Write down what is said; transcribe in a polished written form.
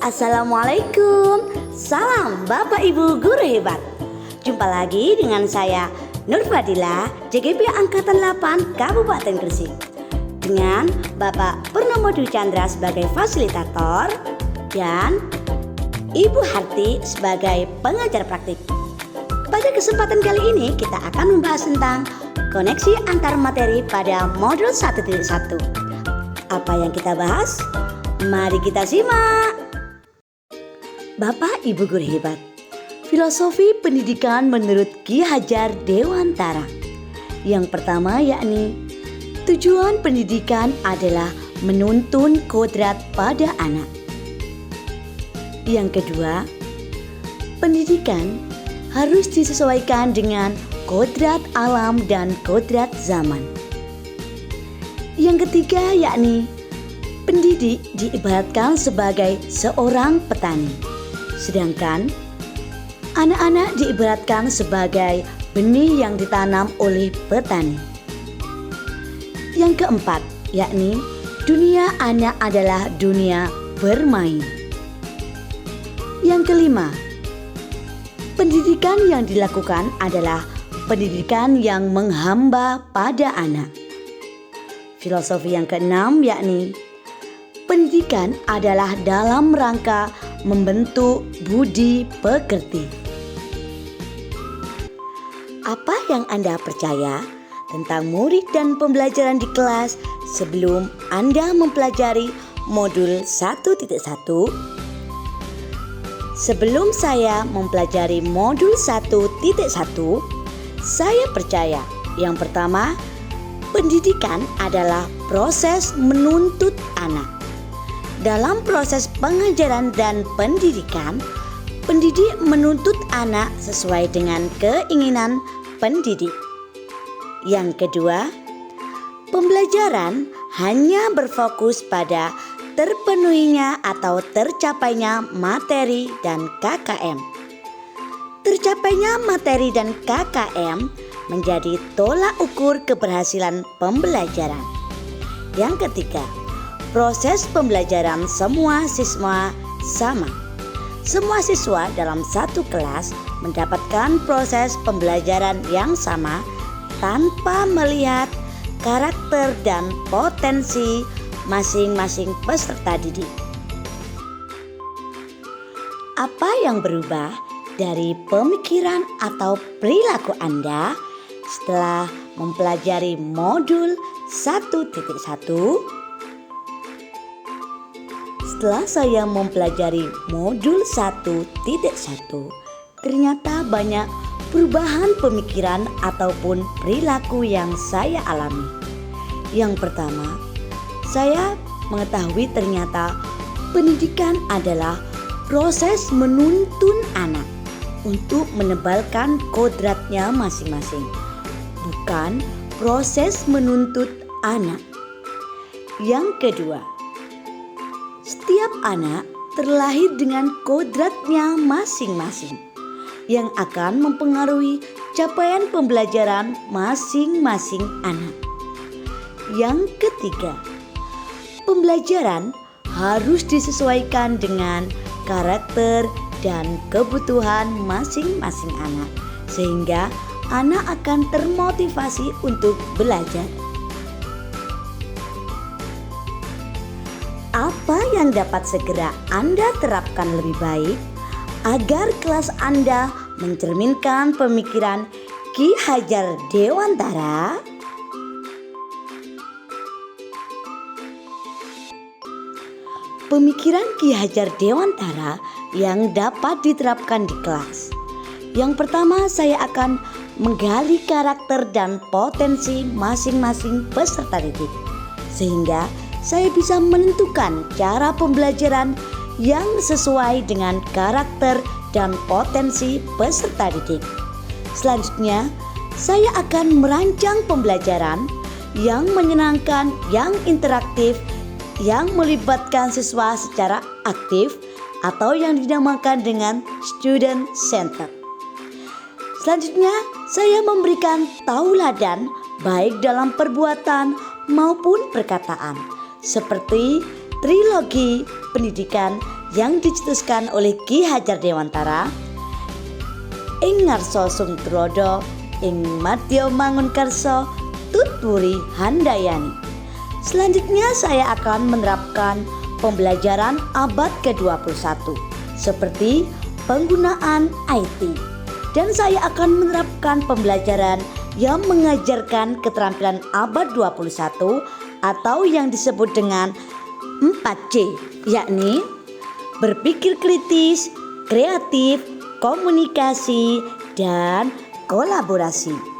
Assalamualaikum. Salam Bapak Ibu guru hebat. Jumpa lagi dengan saya Nur Fadila, JGP Angkatan 8 Kabupaten Gresik, dengan Bapak Purnomo Dwi Chandra sebagai fasilitator dan Ibu Harti sebagai pengajar praktik. Pada kesempatan kali ini kita akan membahas tentang koneksi antar materi pada modul 1.1. Apa yang kita bahas? Mari kita simak. Bapak Ibu guru hebat, filosofi pendidikan menurut Ki Hajar Dewantara. Yang pertama yakni tujuan pendidikan adalah menuntun kodrat pada anak. Yang kedua, pendidikan harus disesuaikan dengan kodrat alam dan kodrat zaman. Yang ketiga yakni pendidik diibaratkan sebagai seorang petani, sedangkan anak-anak diibaratkan sebagai benih yang ditanam oleh petani. Yang keempat yakni dunia anak adalah dunia bermain. Yang kelima, pendidikan yang dilakukan adalah pendidikan yang menghamba pada anak. Filosofi yang keenam yakni pendidikan adalah dalam rangka membentuk budi pekerti. Apa yang Anda percaya tentang murid dan pembelajaran di kelas sebelum Anda mempelajari modul 1.1? Sebelum saya mempelajari modul 1.1, saya percaya yang pertama, pendidikan adalah proses menuntut anak. Dalam proses pengajaran dan pendidikan, pendidik menuntut anak sesuai dengan keinginan pendidik. Yang kedua, pembelajaran hanya berfokus pada terpenuhinya atau tercapainya materi dan KKM. Tercapainya materi dan KKM menjadi tolak ukur keberhasilan pembelajaran. Yang ketiga, proses pembelajaran semua siswa sama. Semua siswa dalam satu kelas mendapatkan proses pembelajaran yang sama tanpa melihat karakter dan potensi masing-masing peserta didik. Apa yang berubah dari pemikiran atau perilaku Anda setelah mempelajari modul 1.1? Setelah saya mempelajari modul 1.1, ternyata banyak perubahan pemikiran ataupun perilaku yang saya alami. Yang pertama, saya mengetahui ternyata pendidikan adalah proses menuntun anak untuk menebalkan kodratnya masing-masing, bukan proses menuntut anak. Yang kedua, setiap anak terlahir dengan kodratnya masing-masing yang akan mempengaruhi capaian pembelajaran masing-masing anak. Yang ketiga, pembelajaran harus disesuaikan dengan karakter dan kebutuhan masing-masing anak, sehingga anak akan termotivasi untuk belajar. Apa yang dapat segera Anda terapkan lebih baik agar kelas Anda mencerminkan pemikiran Ki Hajar Dewantara? Pemikiran Ki Hajar Dewantara yang dapat diterapkan di kelas. Yang pertama, saya akan menggali karakter dan potensi masing-masing peserta didik, sehingga saya bisa menentukan cara pembelajaran yang sesuai dengan karakter dan potensi peserta didik. Selanjutnya, saya akan merancang pembelajaran yang menyenangkan, yang interaktif, yang melibatkan siswa secara aktif atau yang dinamakan dengan student center. Selanjutnya, saya memberikan tauladan baik dalam perbuatan maupun perkataan, seperti trilogi pendidikan yang dicetuskan oleh Ki Hajar Dewantara ing ngarsa Sumtrodo ing Madya Mangunkarsa Tutpuri Handayani. Selanjutnya saya akan menerapkan pembelajaran abad ke-21 seperti penggunaan IT, dan saya akan menerapkan pembelajaran yang mengajarkan keterampilan abad 21 atau yang disebut dengan 4C, yakni berpikir kritis, kreatif, komunikasi, dan kolaborasi.